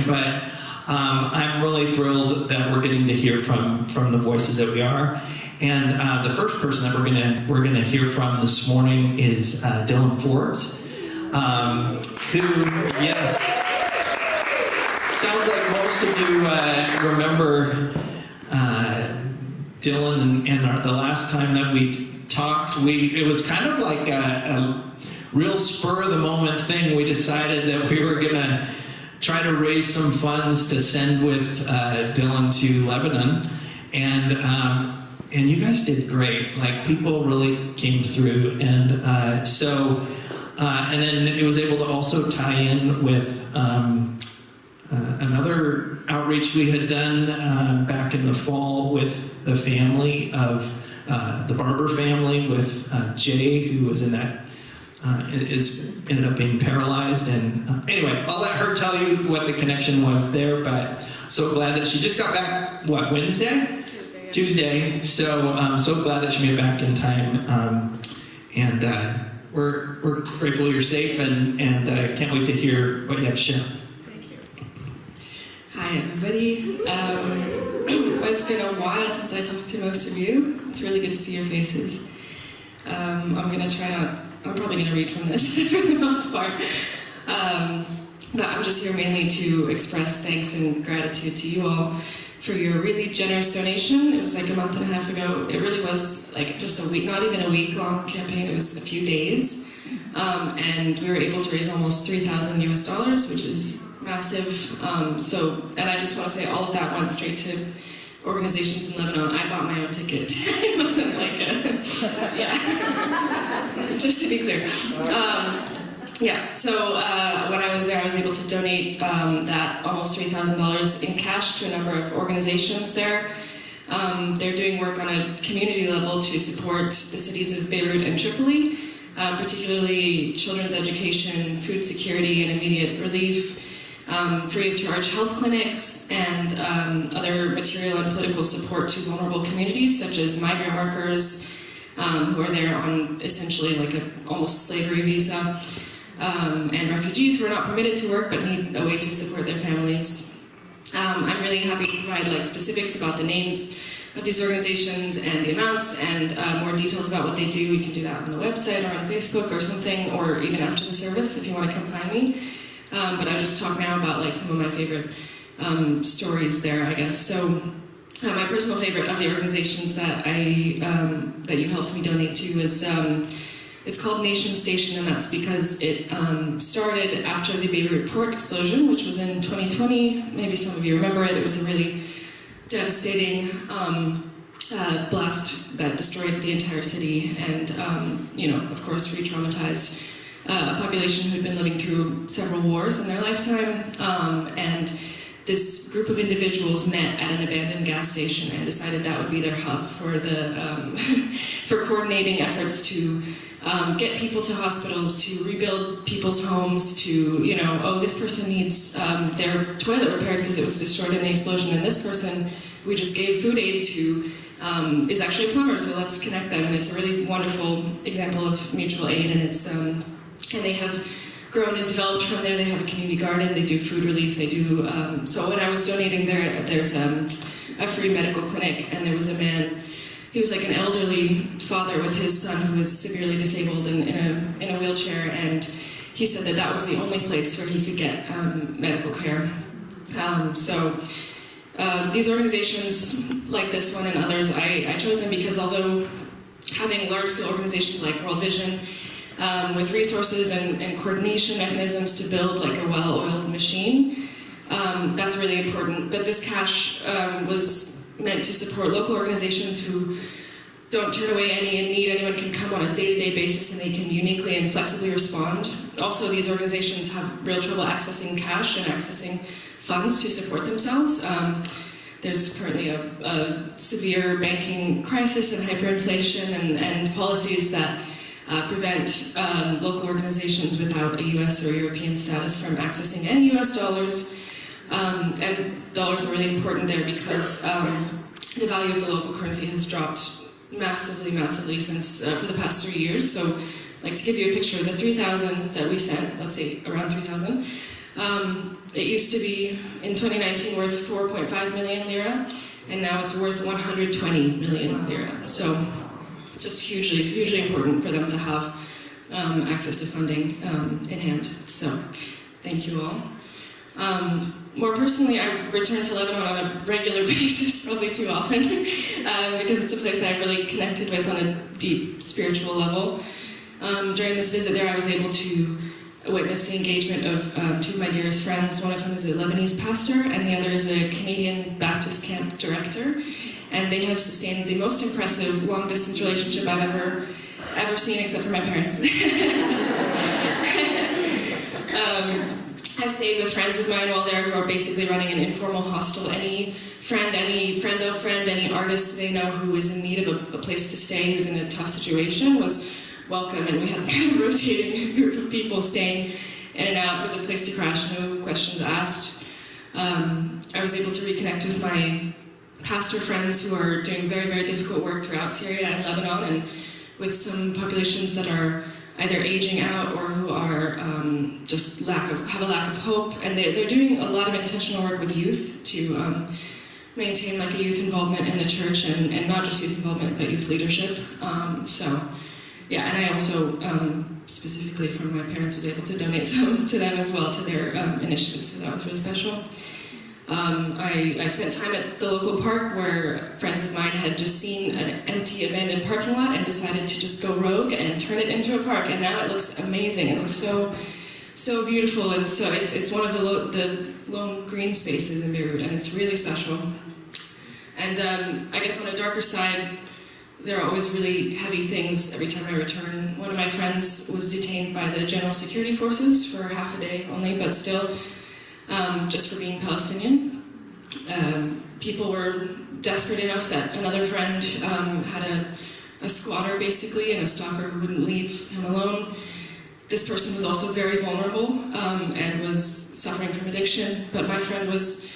But I'm really thrilled that we're getting to hear from the voices that we are. And the first person that we're gonna hear from this morning is Dylan Forbes, who, yes, sounds like most of you remember Dylan. And the last time that we talked, it was kind of like a real spur of the moment thing. We decided that we were gonna try to raise some funds to send with Dylan to Lebanon, and you guys did great. Like, people really came through, and and then it was able to also tie in with another outreach we had done back in the fall with the family of the Barber family, with Jay, who was in that ended up being paralyzed. And anyway, I'll let her tell you what the connection was there, but so glad that she just got back, what, Wednesday? Tuesday. So I'm so glad that she made it back in time. And we're grateful you're safe, and can't wait to hear what you have to share. Thank you. Hi, everybody. It's been a while since I talked to most of you. It's really good to see your faces. I'm probably going to read from this for the most part. But I'm just here mainly to express thanks and gratitude to you all for your really generous donation. It was like a month and a half ago. It really was like just a week, not even a week-long campaign. It was a few days. And we were able to raise almost $3,000 US, which is massive. And I just want to say all of that went straight to organizations in Lebanon. I bought my own ticket. It wasn't like just to be clear. When I was there, I was able to donate that almost $3,000 in cash to a number of organizations there. They're doing work on a community level to support the cities of Beirut and Tripoli, particularly children's education, food security, and immediate relief, free of charge health clinics, and other material and political support to vulnerable communities such as migrant workers who are there on essentially like a almost slavery visa, and refugees who are not permitted to work but need a way to support their families. I'm really happy to provide like specifics about the names of these organizations and the amounts, and more details about what they do. We can do that on the website or on Facebook or something, or even after the service if you want to come find me. But I'll just talk now about like some of my favorite stories there, I guess. So my personal favorite of the organizations that that you helped me donate to is it's called Nation Station, and that's because it started after the Beirut port explosion, which was in 2020. Maybe some of you remember it. It was a really devastating blast that destroyed the entire city, and of course, re-traumatized a population who had been living through several wars in their lifetime. And this group of individuals met at an abandoned gas station and decided that would be their hub for for coordinating efforts to get people to hospitals, to rebuild people's homes, to, this person needs their toilet repaired because it was destroyed in the explosion, and this person we just gave food aid to is actually a plumber, so let's connect them. And it's a really wonderful example of mutual aid, and it's and they have grown and developed from there. They have a community garden, they do food relief, they do, so when I was donating there's a free medical clinic, and there was a man, he was like an elderly father with his son who was severely disabled and in a wheelchair, and he said that was the only place where he could get medical care. These organizations like this one and others, I chose them because although having large-scale organizations like World Vision with resources and coordination mechanisms to build like a well-oiled machine, that's really important. But this cash was meant to support local organizations who don't turn away any in need. Anyone can come on a day-to-day basis and they can uniquely and flexibly respond. Also, these organizations have real trouble accessing cash and accessing funds to support themselves. There's currently a severe banking crisis and hyperinflation and policies that prevent local organizations without a US or European status from accessing any US dollars. And dollars are really important there because the value of the local currency has dropped massively since for the past 3 years. So, like, to give you a picture, the 3,000 that we sent, let's say around 3,000, It used to be, in 2019, worth 4.5 million lira, and now it's worth 120 million lira. So just hugely important for them to have access to funding in hand. So thank you all. More personally, I return to Lebanon on a regular basis, probably too often, because it's a place I've really connected with on a deep spiritual level. During this visit there, I was able to witness the engagement of two of my dearest friends. One of them is a Lebanese pastor, and the other is a Canadian Baptist camp director. And they have sustained the most impressive long-distance relationship I've ever seen, except for my parents. I stayed with friends of mine while there who are basically running an informal hostel. Any friend of friend, any artist they know who is in need of a place to stay, who's in a tough situation, was welcome. And we had kind of a rotating group of people staying in and out with a place to crash, no questions asked. I was able to reconnect with my pastor friends who are doing very difficult work throughout Syria and Lebanon, and with some populations that are either aging out or who are just have a lack of hope. And they're doing a lot of intentional work with youth to maintain like a youth involvement in the church, and not just youth involvement, but youth leadership. Yeah, and I also, specifically from my parents, was able to donate some to them as well, to their initiatives, so that was really special. I spent time at the local park where friends of mine had just seen an empty, abandoned parking lot and decided to just go rogue and turn it into a park, and now it looks amazing. It looks so beautiful, and so it's one of the lone green spaces in Beirut, and it's really special. And I guess on a darker side, there are always really heavy things every time I return. One of my friends was detained by the General Security Forces for half a day only, but still, just for being Palestinian. People were desperate enough that another friend had a squatter, basically, and a stalker who wouldn't leave him alone. This person was also very vulnerable and was suffering from addiction, but my friend is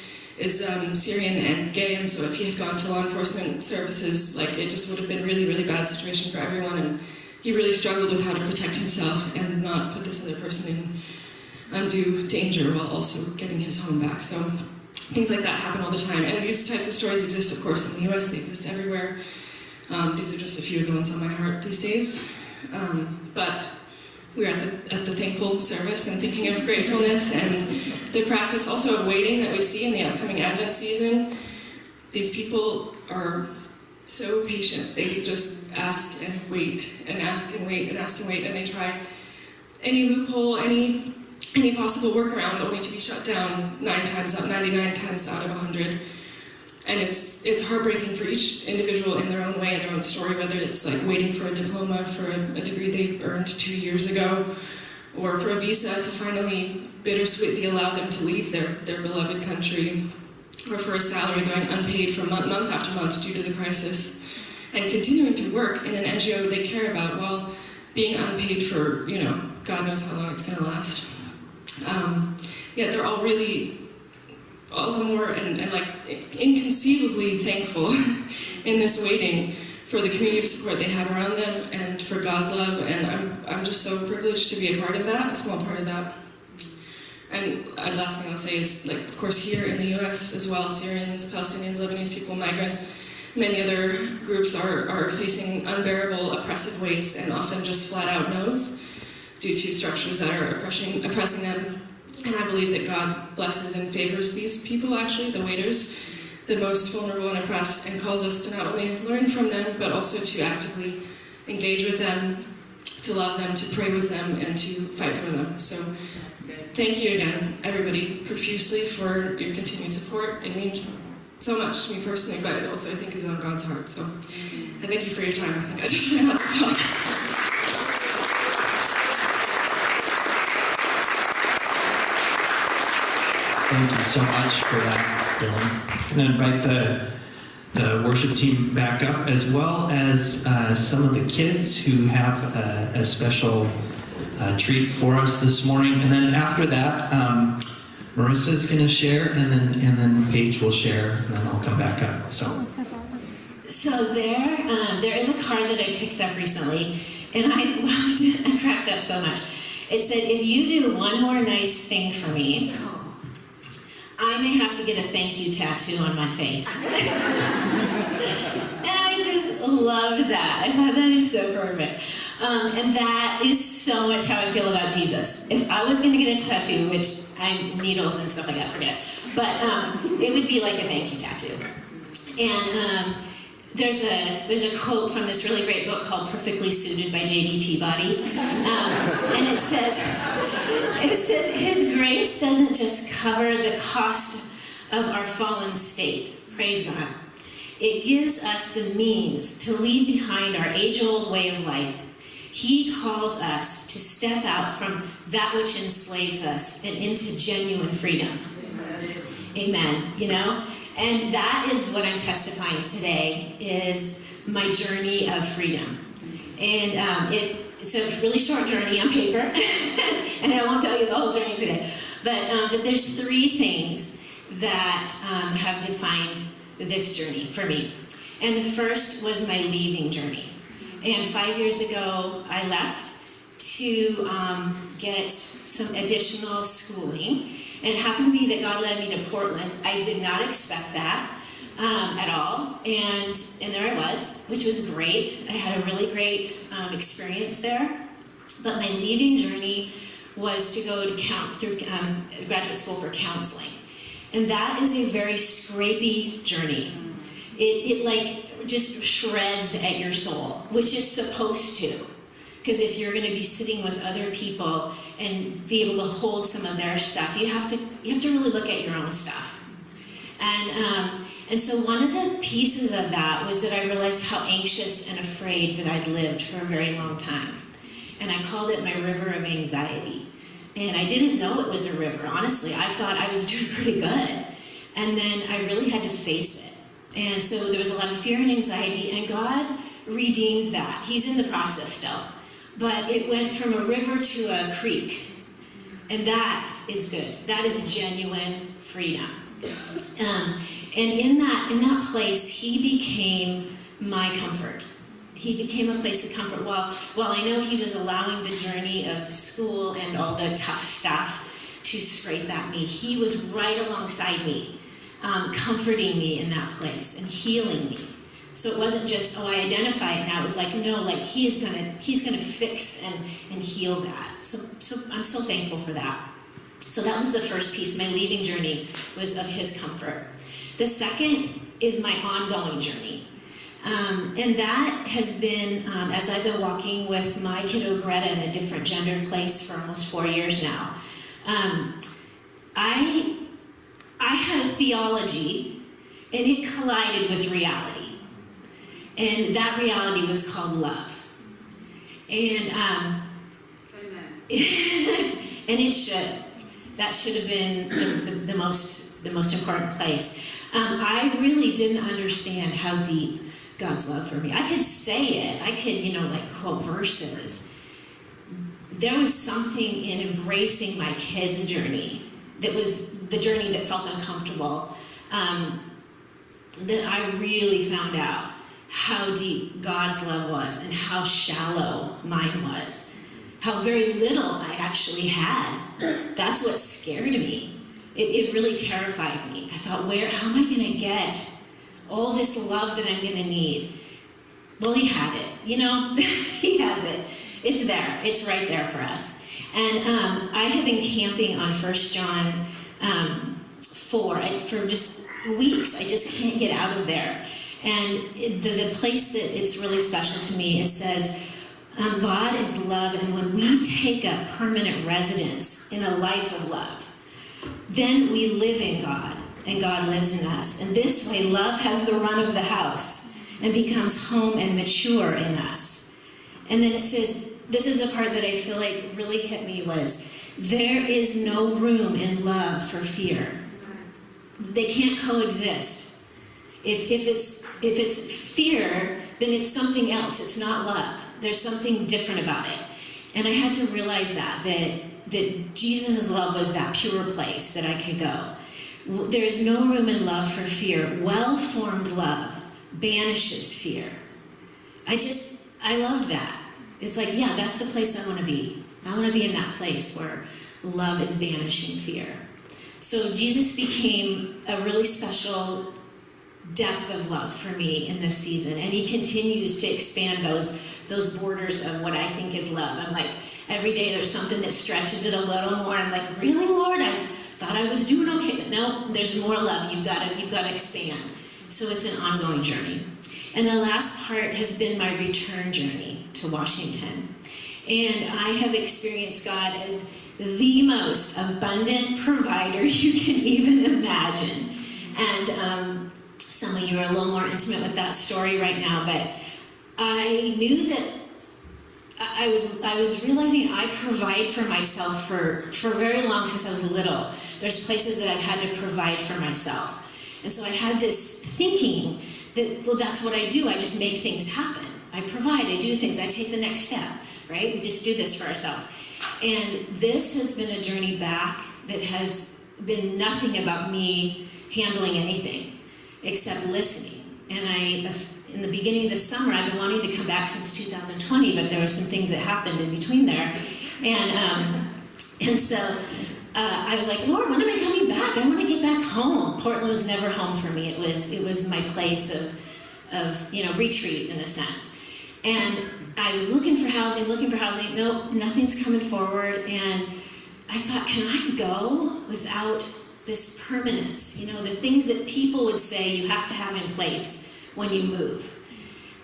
Syrian and gay, and so if he had gone to law enforcement services, like, it just would have been really bad situation for everyone, and he really struggled with how to protect himself and not put this other person in undue danger while also getting his home back. So things like that happen all the time, and these types of stories exist, of course, in the US. They exist everywhere. These are just a few of the ones on my heart these days. But we're at the thankful service and thinking of gratefulness and the practice also of waiting that we see in the upcoming Advent season. These people are so patient. They just ask and wait and ask and wait and ask and wait, and they try any loophole, any possible workaround, only to be shut down 99 times out of 100. And it's heartbreaking for each individual in their own way, in their own story, whether it's like waiting for a diploma for a degree they earned 2 years ago, or for a visa to finally bittersweetly allow them to leave their beloved country, or for a salary going unpaid for month after month due to the crisis, and continuing to work in an NGO they care about while being unpaid for, God knows how long it's going to last. Yet they're all really all the more and like inconceivably thankful in this waiting for the community of support they have around them and for God's love, and I'm just so privileged to be a part of that, a small part of that. And the last thing I'll say is, like, of course, here in the US as well, Syrians, Palestinians, Lebanese people, migrants, many other groups are facing unbearable oppressive weights and often just flat out no's due to structures that are oppressing them. And I believe that God blesses and favors these people, actually, the waiters, the most vulnerable and oppressed, and calls us to not only learn from them, but also to actively engage with them, to love them, to pray with them, and to fight for them. So thank you again, everybody, profusely for your continued support. It means so much to me personally, but it also, I think, is on God's heart. So I thank you for your time. I think I just ran out the clock. Thank you so much for that, Dylan. I'm going to invite the worship team back up, as well as some of the kids who have a special treat for us this morning. And then after that, Marissa's going to share, and then Paige will share, and then I'll come back up. So there is a card that I picked up recently, and I loved it. I cracked up so much. It said, if you do one more nice thing for me, I may have to get a thank you tattoo on my face. And I just loved that. I thought that is so perfect. And that is so much how I feel about Jesus. If I was going to get a tattoo, which I'm needles and stuff like that, forget. But it would be like a thank you tattoo. And there's a quote from this really great book called Perfectly Suited by J.D. Peabody. And it says, His grace doesn't just cover the cost of our fallen state. Praise God. It gives us the means to leave behind our age-old way of life. He calls us to step out from that which enslaves us and into genuine freedom. Amen. You know? And that is what I'm testifying today, is my journey of freedom. And it's a really short journey on paper, and I won't tell you the whole journey today. But there's 3 things that have defined this journey for me. And the first was my leaving journey. And 5 years ago, I left to get some additional schooling. And it happened to be that God led me to Portland. I did not expect that at all. And there I was, which was great. I had a really great experience there. But my leaving journey was to go through graduate school for counseling. And that is a very scrapey journey. It like just shreds at your soul, which it's supposed to. Because if you're going to be sitting with other people and be able to hold some of their stuff, you have to really look at your own stuff. And so one of the pieces of that was that I realized how anxious and afraid that I'd lived for a very long time. And I called it my river of anxiety. And I didn't know it was a river, honestly. I thought I was doing pretty good. And then I really had to face it. And so there was a lot of fear and anxiety, and God redeemed that. He's in the process still. But it went from a river to a creek. And that is good. That is genuine freedom. And in that place, He became my comfort. He became a place of comfort. While I know He was allowing the journey of school and all the tough stuff to scrape at me, He was right alongside me, comforting me in that place and healing me. So it wasn't just, I identify it now. It was like, no, like He's gonna fix and heal that. So I'm so thankful for that. So that was the first piece. My leaving journey was of His comfort. The second is my ongoing journey. And that has been, as I've been walking with my kiddo Greta in a different gendered place for almost 4 years now. I had a theology, and it collided with reality. And that reality was called love. And and it should. That should have been the most important place. I really didn't understand how deep God's love for me. I could say it. I could, quote verses. There was something in embracing my kids' journey that was the journey that felt uncomfortable, that I really found out how deep God's love was and how shallow mine was. How very little I actually had. That's what scared me. It really terrified me. I thought, how am I going to get all this love that I'm going to need? Well, He had it. He has it. It's there. It's right there for us. And I have been camping on 1 John 4 for just weeks. I just can't get out of there. And the place that it's really special to me, it says, God is love, and when we take up permanent residence in a life of love, then we live in God, and God lives in us. And this way, love has the run of the house and becomes home and mature in us. And then it says, this is a part that I feel like really hit me, was, there is no room in love for fear. They can't coexist. If it's fear, then it's something else. It's not love. There's something different about it. And I had to realize that Jesus' love was that pure place that I could go. There is no room in love for fear. Well-formed love banishes fear. I loved that. It's like, yeah, that's the place I want to be. I want to be in that place where love is banishing fear. So Jesus became a really special depth of love for me in this season, and he continues to expand those borders of what I think is love. I'm like, every day there's something that stretches it a little more. I'm like, really, Lord? I thought I was doing okay, but no, there's more love. You've got to expand. So it's an ongoing journey. And the last part has been my return journey to Washington. And I have experienced God as the most abundant provider you can even imagine. And some of you are a little more intimate with that story right now, but I knew that I was realizing I provide for myself for very long since I was little. There's places that I've had to provide for myself. And so I had this thinking that, well, that's what I do. I just make things happen. I provide, I do things, I take the next step, right? We just do this for ourselves. And this has been a journey back that has been nothing about me handling anything except listening. And in the beginning of the summer, I've been wanting to come back since 2020, but there were some things that happened in between there. And so I was like, Lord, when am I coming back? I want to get back home. Portland was never home for me. It was my place of retreat in a sense. And I was looking for housing. Nope, nothing's coming forward. And I thought, can I go without this permanence? The things that people would say you have to have in place when you move.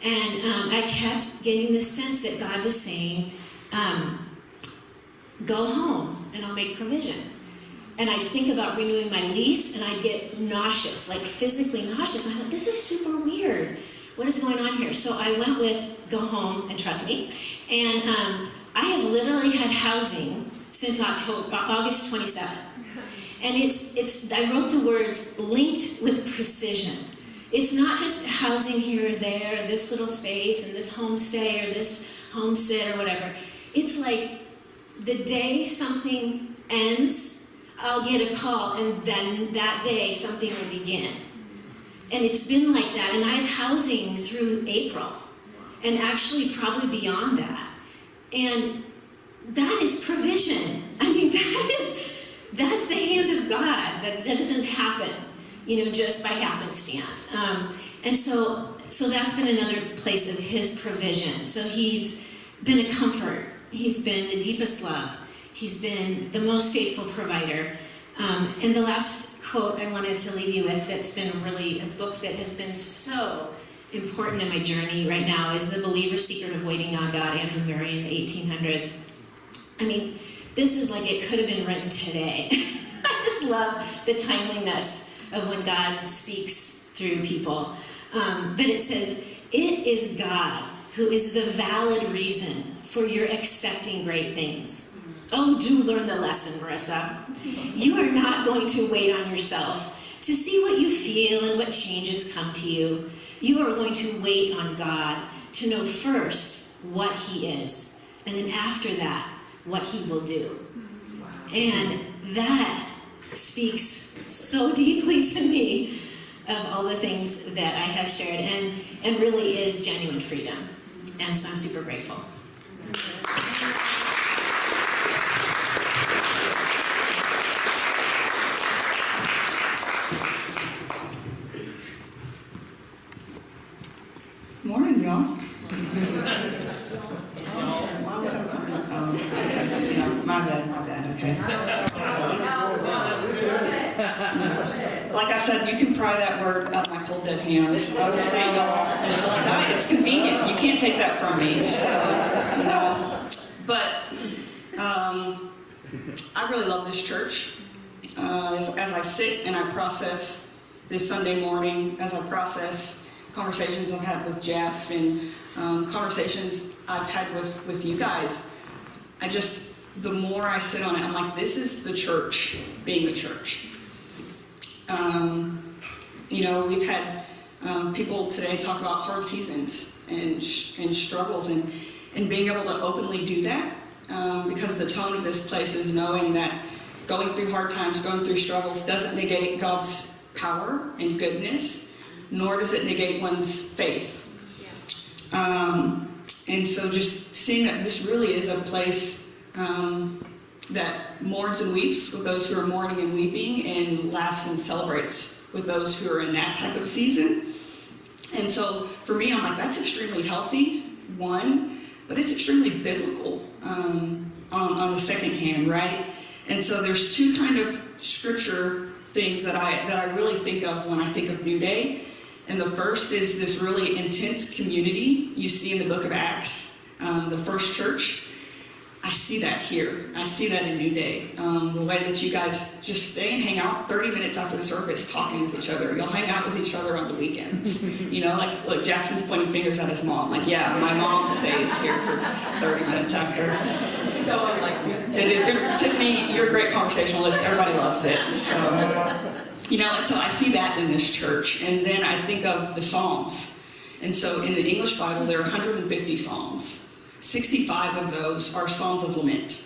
And I kept getting this sense that God was saying, go home and I'll make provision. And I'd think about renewing my lease and I'd get nauseous, like physically nauseous. And I thought, this is super weird. What is going on here? So I went with go home and trust me. And I have literally had housing since August 27th. And I wrote the words linked with precision. It's not just housing here or there, this little space and this homestay or this homestead or whatever. It's like the day something ends, I'll get a call, and then that day something will begin. And it's been like that. And I have housing through April, and actually probably beyond that. And that is provision. I mean, that's the hand of God. That doesn't happen, just by happenstance. And so that's been another place of his provision. So he's been a comfort. He's been the deepest love. He's been the most faithful provider. And the last quote I wanted to leave you with that's been really a book that has been so important in my journey right now is The Believer's Secret of Waiting on God, Andrew Murray in the 1800s. I mean, this is like it could have been written today. I just love the timeliness of when God speaks through people. But it says, it is God who is the valid reason for your expecting great things. Oh, do learn the lesson, Marissa. You are not going to wait on yourself to see what you feel and what changes come to you. You are going to wait on God to know first what he is, and then after that, what he will do. And that speaks so deeply to me of all the things that I have shared, and really is genuine freedom. And so I'm super grateful. Morning, y'all. Why was that funny? Okay. No, my bad, okay. Like I said, you can pry that word out my cold dead hands. I would say y'all until I die. It's convenient. You can't take that from me. So, But I really love this church. As I sit and I process this Sunday morning, as I process conversations I've had with Jeff and conversations I've had with you guys, the more I sit on it, I'm like, this is the church being the church. We've had people today talk about hard seasons and struggles and being able to openly do that because the tone of this place is knowing that going through hard times, going through struggles doesn't negate God's power and goodness, nor does it negate one's faith. And so just seeing that this really is a place that mourns and weeps with those who are mourning and weeping, and laughs and celebrates with those who are in that type of season. And so for me, I'm like, that's extremely healthy, one, but it's extremely biblical on the second hand, right? And so there's two kind of scripture things that I really think of when I think of New Day. And the first is this really intense community you see in the book of Acts, the first church. I see that here. I see that in New Day. The way that you guys just stay and hang out 30 minutes after the service talking with each other. You'll hang out with each other on the weekends. You know, like Jackson's pointing fingers at his mom. Like, yeah, my mom stays here for 30 minutes after. So I'm like, Tiffany, you're a great conversationalist. Everybody loves it. So, you know, and so I see that in this church. And then I think of the Psalms. And so in the English Bible, there are 150 Psalms. 65 of those are Psalms of Lament,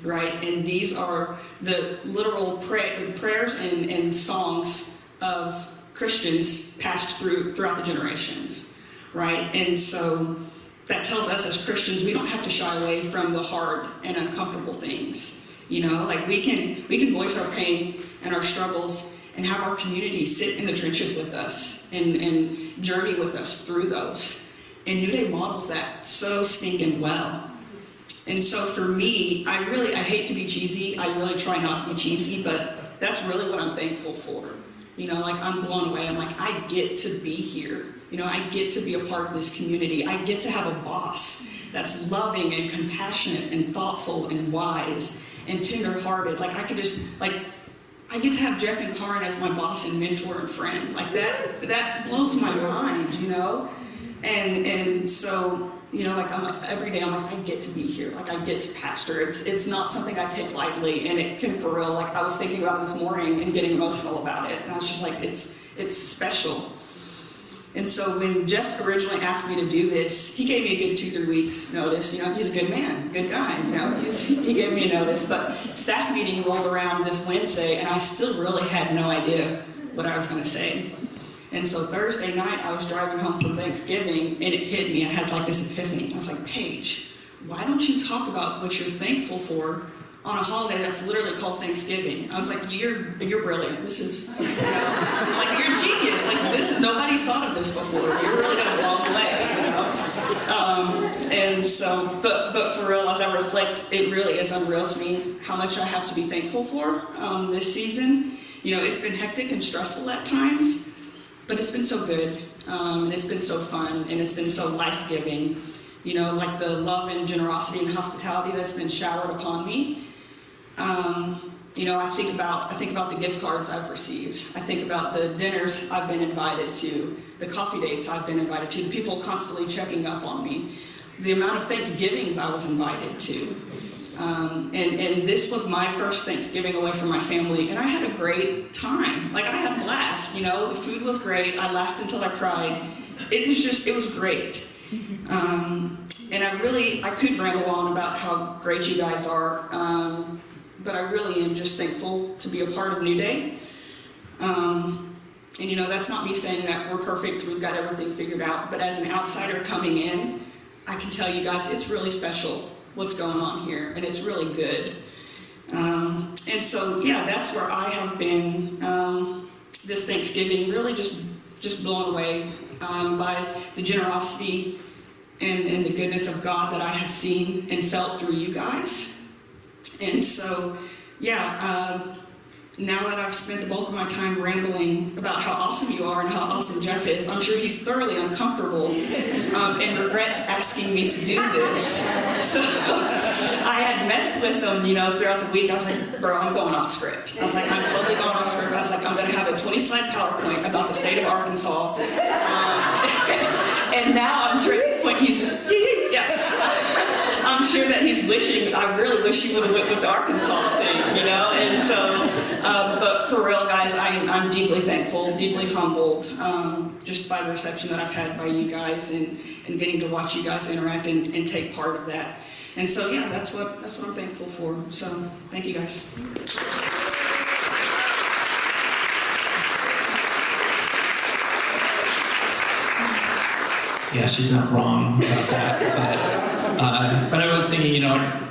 right? And these are the literal prayers and songs of Christians passed throughout the generations, right? And so that tells us as Christians, we don't have to shy away from the hard and uncomfortable things. You know, like we can voice our pain and our struggles and have our community sit in the trenches with us and journey with us through those. And New Day models that so stinking well. And so for me, I hate to be cheesy. I really try not to be cheesy, but that's really what I'm thankful for. You know, like I'm blown away. I'm like, I get to be here. You know, I get to be a part of this community. I get to have a boss that's loving and compassionate and thoughtful and wise and tenderhearted. Like I get to have Jeff and Karen as my boss and mentor and friend. Like that blows my mind, you know? And so, you know, like every day I'm like, I get to be here. Like I get to pastor. It's not something I take lightly, and it can for real. Like I was thinking about it this morning and getting emotional about it. And I was just like, it's special. And so when Jeff originally asked me to do this, he gave me a good 2-3 weeks notice. You know, he's a good man, good guy. You know, he gave me a notice. But staff meeting rolled around this Wednesday, and I still really had no idea what I was going to say. And so Thursday night, I was driving home from Thanksgiving, and it hit me. I had like this epiphany. I was like, Paige, why don't you talk about what you're thankful for on a holiday that's literally called Thanksgiving? I was like, you're brilliant. This is, you know, I'm like, you're a genius. Like nobody's thought of this before. You're really got a long way, you know. And so, but for real, as I reflect, it really is unreal to me how much I have to be thankful for this season. You know, it's been hectic and stressful at times. But it's been so good, and it's been so fun, and it's been so life-giving. You know, like the love and generosity and hospitality that's been showered upon me. You know, I think about the gift cards I've received. I think about the dinners I've been invited to, the coffee dates I've been invited to, the people constantly checking up on me, the amount of Thanksgivings I was invited to. And this was my first Thanksgiving away from my family, and I had a great time. Like, I had a blast, you know. The food was great. I laughed until I cried. It was great. And I could ramble on about how great you guys are, but I really am just thankful to be a part of New Day. And, you know, that's not me saying that we're perfect, we've got everything figured out, but as an outsider coming in, I can tell you guys it's really special what's going on here, and it's really good. And so, yeah, that's where I have been this Thanksgiving, really just blown away by the generosity and the goodness of God that I have seen and felt through you guys. And so, yeah, now that I've spent the bulk of my time rambling about how awesome you are and how awesome Jeff is, I'm sure he's thoroughly uncomfortable and regrets asking me to do this. So I had messed with him, you know, throughout the week. I was like, bro, I'm going off script. I was like, I'm totally going off script. I was like, I'm going to have a 20-slide PowerPoint about the state of Arkansas. And now I'm sure at this point he's, I'm sure that he's wishing, I really wish he would have went with the Arkansas thing, you know? And so, but for real, guys, I'm deeply thankful, deeply humbled, just by the reception that I've had by you guys and getting to watch you guys interact and take part of that. And so, yeah, that's what I'm thankful for. So, thank you, guys. Yeah, she's not wrong about that. But I was thinking, you know,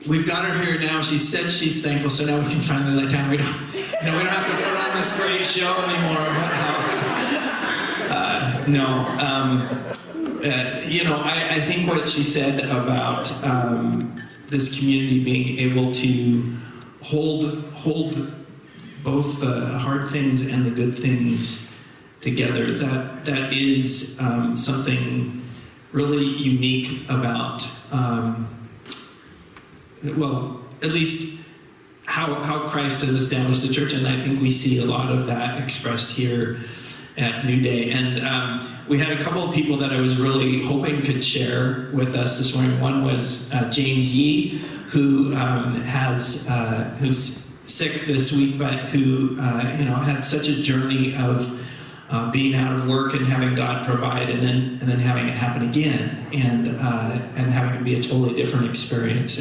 we've got her here now. She said she's thankful, so now we can finally let down. We don't have to put on this great show anymore. I think what she said about this community being able to hold both the hard things and the good things together, that is something really unique about, at least how Christ has established the church, and I think we see a lot of that expressed here at New Day. And we had a couple of people that I was really hoping could share with us this morning. One was James Yee, who's sick this week, but who had such a journey of being out of work and having God provide, and then having it happen again, and having it be a totally different experience.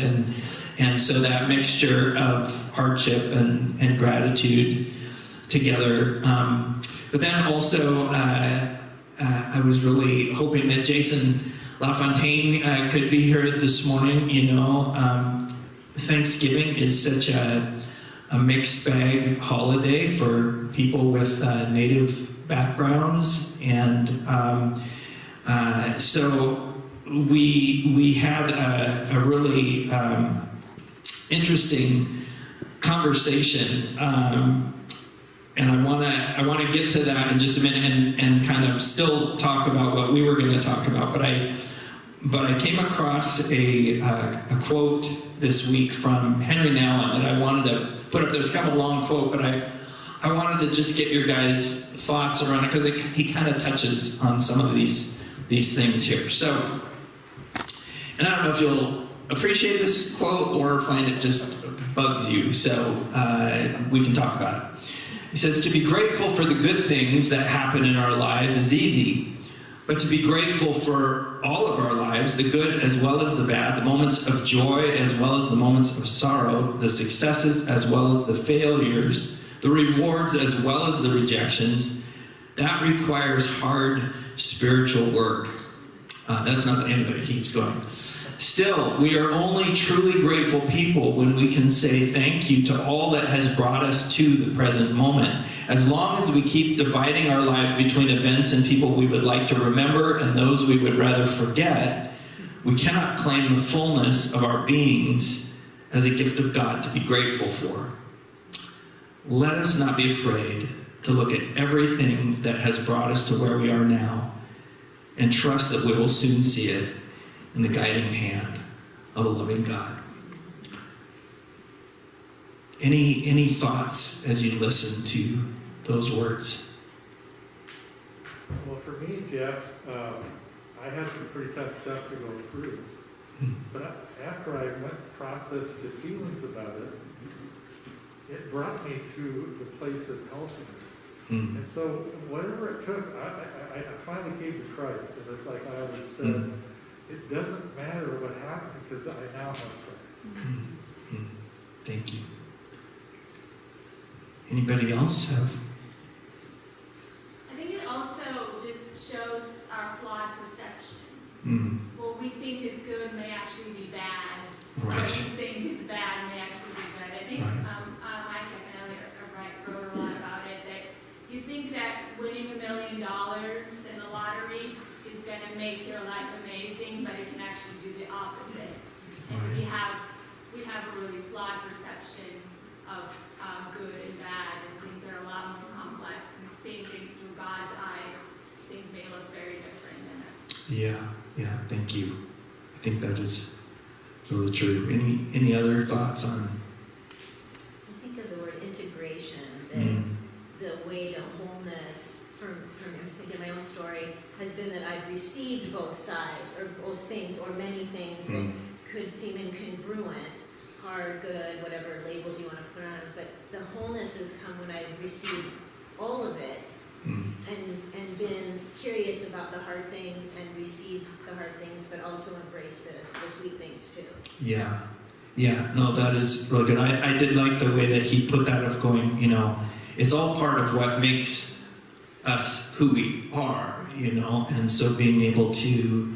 And so that mixture of hardship and gratitude together. But then also, I was really hoping that Jason LaFontaine could be here this morning. Thanksgiving is such a mixed bag holiday for people with native backgrounds, and so we had a really interesting conversation, and I want to get to that in just a minute and kind of still talk about what we were going to talk about. But I came across a quote this week from Henry Nouwen that I wanted to put up there. It's kind of a long quote, but I wanted to just get your guys' thoughts around it, because he kind of touches on some of these things here. So, and I don't know if you'll appreciate this quote or find it just bugs you, so we can talk about it. He says, "To be grateful for the good things that happen in our lives is easy, but to be grateful for all of our lives, the good as well as the bad, the moments of joy as well as the moments of sorrow, the successes as well as the failures, the rewards as well as the rejections, that requires hard spiritual work." That's not the end of it. It keeps going. "Still, we are only truly grateful people when we can say thank you to all that has brought us to the present moment. As long as we keep dividing our lives between events and people we would like to remember and those we would rather forget, we cannot claim the fullness of our beings as a gift of God to be grateful for. Let us not be afraid to look at everything that has brought us to where we are now and trust that we will soon see it in the guiding hand of a loving God." Any thoughts as you listen to those words? Well, for me, Jeff, I had some pretty tough stuff to go through. But after I went and processed the feelings about it, it brought me to the place of healthiness. And so whatever it took, I finally came to Christ. And it's like I always said, it doesn't matter what happened because I now have Christ. Thank you. Anybody else have? I think it also just shows our flawed perception. What we think is good may actually be bad. Right. What we think is bad may actually be good. I think Mike Econelli wrote a lot about it, that you think that winning $1 million in the lottery is going to make your life amazing, but it can actually do the opposite. And we have a really flawed perception of good and bad, and things are a lot more complex, and seeing things through God's eyes, things may look very different than that. Yeah, thank you. I think that is really true. Any other thoughts on? I think of the word integration, that the way to wholeness, from I'm thinking my own story, has been that I've received both sides, or both things, or many things that could seem incongruent, hard, good, whatever labels you want to put on, but the wholeness has come when I've received all of it, and been curious about the hard things and received the hard things, but also embraced the sweet things too. Yeah, no, that is really good. I did like the way that he put that, of going, it's all part of what makes us who we are, and so being able to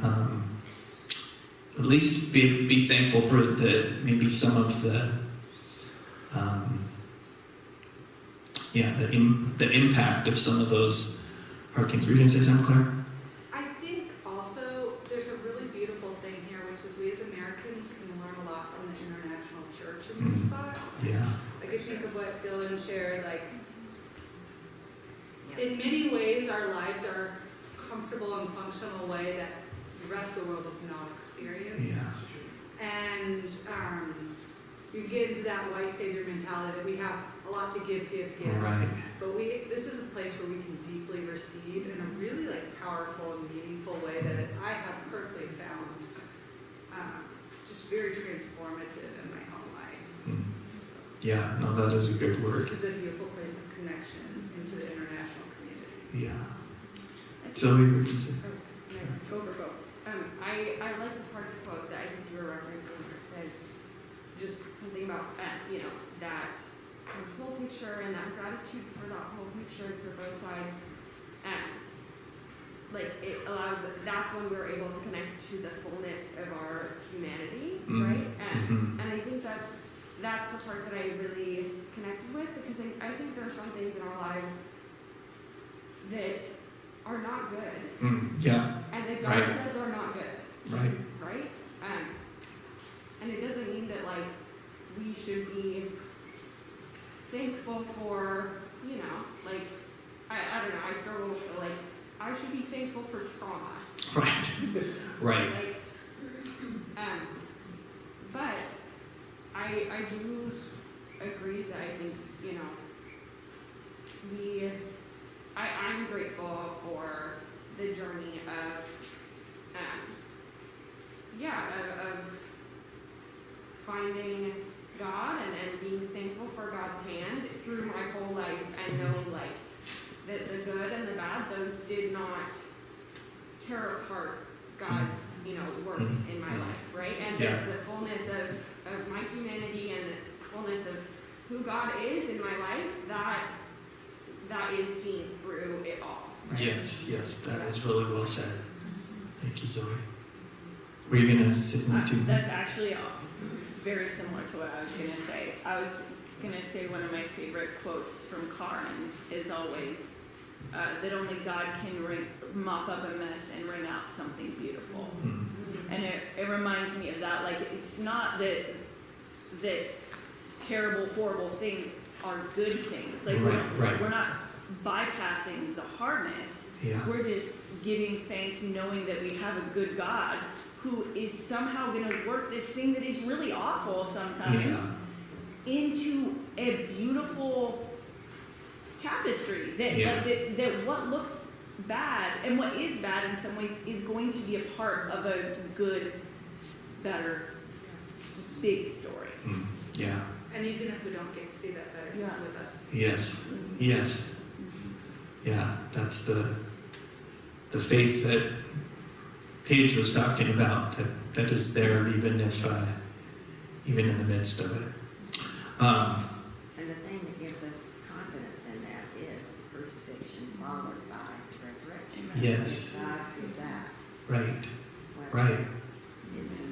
at least be thankful for maybe some of the the impact of some of those hurricanes. Were you going to say something, Claire? I think also there's a really beautiful thing here, which is we as Americans can learn a lot from the international church in this spot. Yeah. Like I think of what Dylan shared, like in many ways our lives are comfortable and functional way that the rest of the world does not experience. Yeah. And you get into that white savior mentality that we have a lot to give. Right. But this is a place where we can deeply receive in a really like powerful and meaningful way that I have personally found just very transformative in my own life. Yeah, no, that is a good word. This is a beautiful place of connection into the international community. Yeah. Zoe, what did you say? Go. I like the part of the quote that I think you were referencing where it says just something about, that whole picture and that gratitude for that whole picture for both sides. Like it allows, that's when we're able to connect to the fullness of our humanity, right? And I think that's the part that I really connected with, because I think there are some things in our lives that are not good. Yeah. And that God Right. says are not good. Right. Right? And it doesn't mean that, like, we should be thankful for, like, I don't know, I struggle with, like, I should be thankful for trauma. Right. Right. Like, but I do agree that I think, I'm grateful for the journey of finding God and being thankful for God's hand through my whole life, and knowing like that the good and the bad, those did not tear apart God's work in my life, right? And the fullness of my humanity and the fullness of who God is in my life, that is seen through it all. Right? Yes, that is really well said. Thank you, Zoe. Were you going to say something too? That's actually very similar to what I was going to say. I was going to say one of my favorite quotes from Karen is always that only God can mop up a mess and wring out something beautiful. And it reminds me of that. Like, it's not that terrible, horrible things are good things. Like, we're not bypassing the hardness. Yeah. We're just giving thanks, knowing that we have a good God who is somehow going to work this thing that is really awful sometimes into a beautiful tapestry. That what looks bad and what is bad in some ways is going to be a part of a good, better, big story. Yeah. And even if we don't get to see that better, He's with us. Yes. Yeah, that's the faith that Paige was talking about, that is there even in the midst of it. And the thing that gives us confidence in that is the crucifixion followed by the resurrection. Yes. God did that. Right. What Right. is he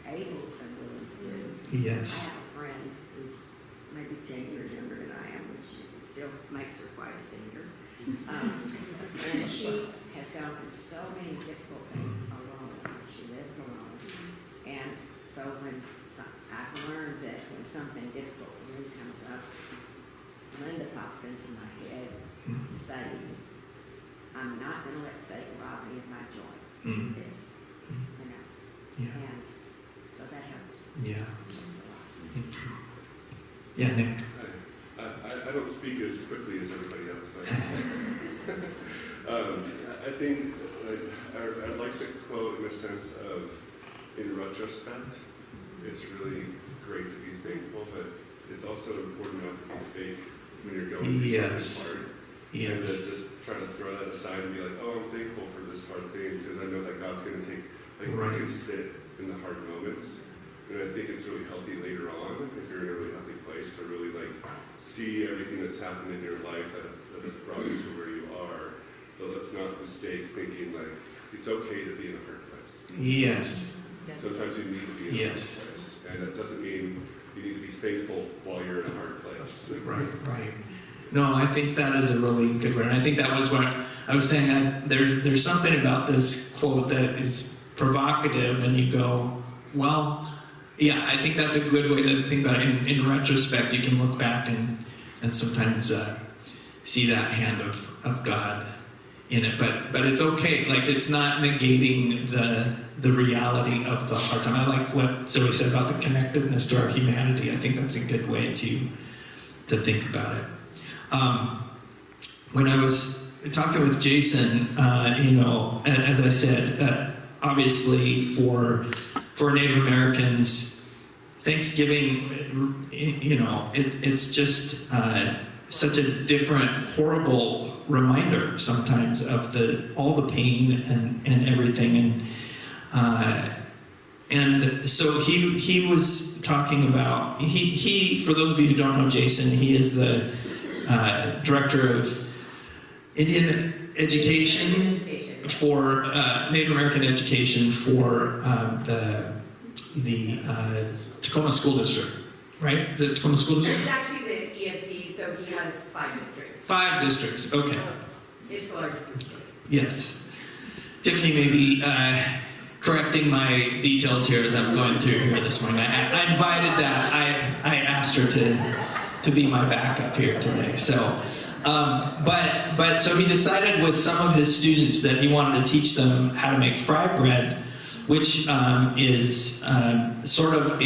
able and willing to do? Yes. I have a friend who's maybe 10 years younger than I am, which still makes her quite a senior. And she has gone through so many difficult things alone. She lives alone. And so I've learned that when something difficult for me comes up, Linda pops into my head saying, I'm not going to let Satan rob me of my joy. This, Yeah. And so that helps. Yeah. Helps a lot. Thank you. Yeah, Nick. I don't speak as quickly as everybody else, but I think I like the quote in a sense of, in retrospect, it's really great to be thankful, but it's also important not to be fake when you're going through something hard. Yes. And to just try to throw that aside and be like, oh, I'm thankful for this hard thing because I know that God's going to take, like, you can sit in the hard moments. And I think it's really healthy later on, if you're in a really healthy place, to really like see everything that's happened in your life that has brought you to where you are. But let's not mistake thinking like it's okay to be in a hard place. Yes. Sometimes you need to be in Yes. a hard place. And that doesn't mean you need to be thankful while you're in a hard place. Right. No, I think that is a really good one. I think that was what I was saying. There's something about this quote that is provocative, and you go, well, yeah, I think that's a good way to think about it. In retrospect, you can look back and sometimes see that hand of God in it. But it's okay. Like, it's not negating the reality of the hard time. I like what Zoe said about the connectedness to our humanity. I think that's a good way to think about it. When I was talking with Jason, as I said, obviously for Native Americans, Thanksgiving, it's just such a different, horrible reminder sometimes of all the pain and everything. And so he was talking about, he for those of you who don't know Jason, he is the director of Indian education for Native American education for the Tacoma School District, right? Is it Tacoma School District? It's actually the ESD, so he has 5 districts. 5 districts, okay. It's the largest in the state. Yes. Tiffany may be correcting my details here as I'm going through here this morning. I invited that. I asked her to be my backup here today. So, but so he decided with some of his students that he wanted to teach them how to make fry bread, which is sort of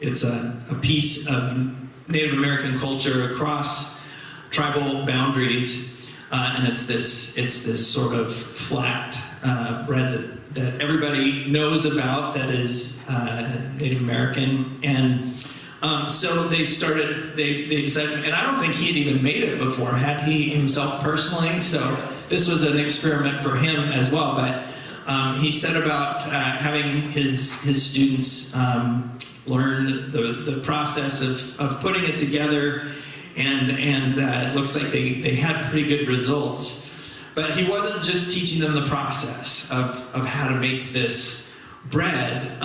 it's a piece of Native American culture across tribal boundaries, and it's this sort of flat bread that everybody knows about that is Native American. And so they decided, and I don't think he had even made it before, had he himself personally, so this was an experiment for him as well. But he set about having his students learn the process of putting it together, and it looks like they had pretty good results. But he wasn't just teaching them the process of how to make this bread.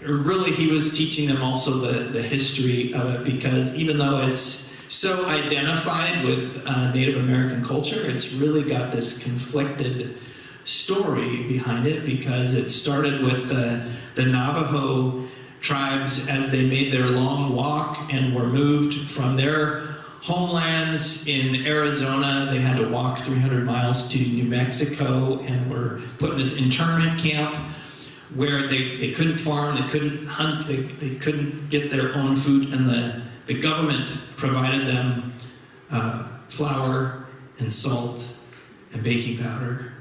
Really, he was teaching them also the history of it, because even though it's so identified with Native American culture, it's really got this conflicted story behind it, because it started with the Navajo tribes as they made their long walk and were moved from their homelands in Arizona. They had to walk 300 miles to New Mexico and were put in this internment camp where they couldn't farm, they couldn't hunt, they couldn't get their own food, and the government provided them flour and salt and baking powder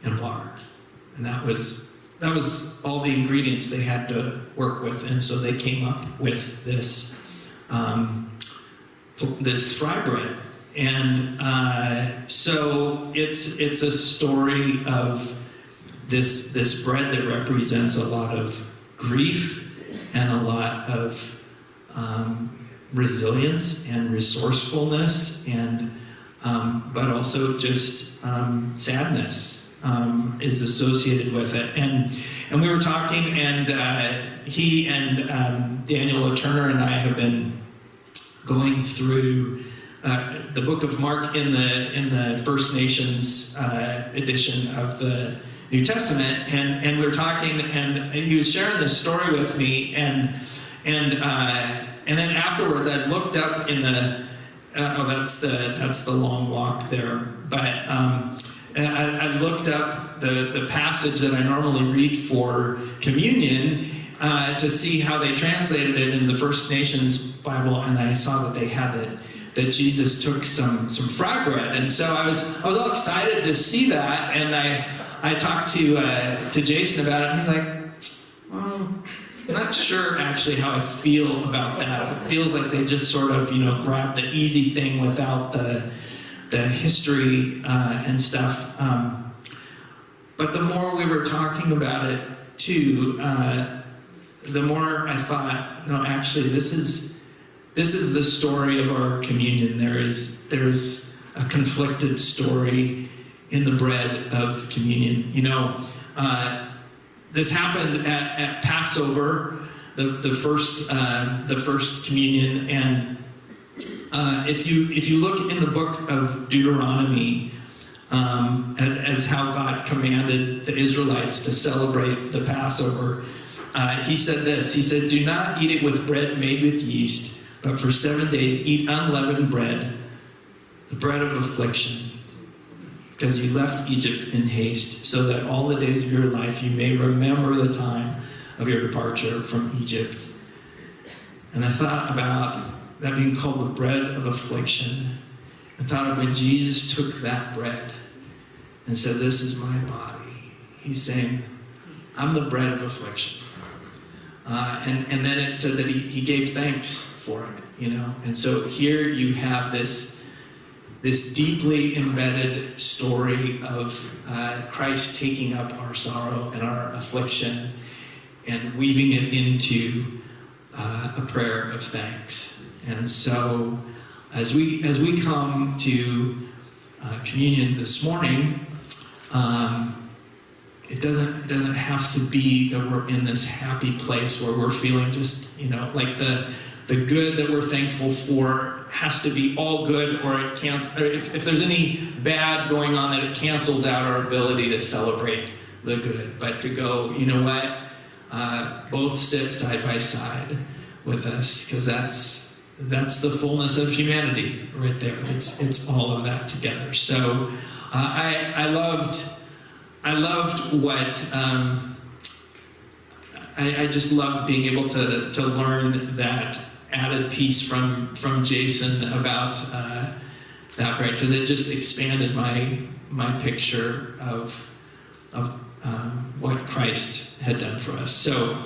and water. And that was all the ingredients they had to work with. And so they came up with this fry bread. And so it's a story of this bread that represents a lot of grief and a lot of resilience and resourcefulness, and but also just sadness is associated with it. And we were talking, and he and Daniel Turner and I have been going through the book of Mark in the First Nations edition of the New Testament, and we were talking, and he was sharing this story with me, and then afterwards I looked up in the that's the long walk there, but I looked up the passage that I normally read for communion to see how they translated it in the First Nations Bible, and I saw that they had that Jesus took some fry bread, and so I was all excited to see that, and I talked to Jason about it, and he's like, well, I'm not sure actually how I feel about that. If it feels like they just sort of grabbed the easy thing without the history and stuff. But the more we were talking about it too, the more I thought, no, actually this is the story of our communion. There's a conflicted story in the bread of communion. this happened at Passover, the first communion, and if you look in the book of Deuteronomy, as how God commanded the Israelites to celebrate the Passover, he said this. He said, "Do not eat it with bread made with yeast, but for 7 days eat unleavened bread, the bread of affliction, because you left Egypt in haste, so that all the days of your life you may remember the time of your departure from Egypt." And I thought about that being called the bread of affliction. I thought of when Jesus took that bread and said, "This is my body." He's saying, "I'm the bread of affliction." And then it said that he gave thanks for it, And so here you have this deeply embedded story of Christ taking up our sorrow and our affliction and weaving it into a prayer of thanks. And so as we come to communion this morning, it doesn't have to be that we're in this happy place where we're feeling just, like the good that we're thankful for has to be all good, or it can't. Or if there's any bad going on, that it cancels out our ability to celebrate the good. But to go, you know what? Both sit side by side with us, because that's the fullness of humanity right there. It's all of that together. So I loved what I just loved being able to learn that added piece from Jason about that bread, because it just expanded my picture of what Christ had done for us. So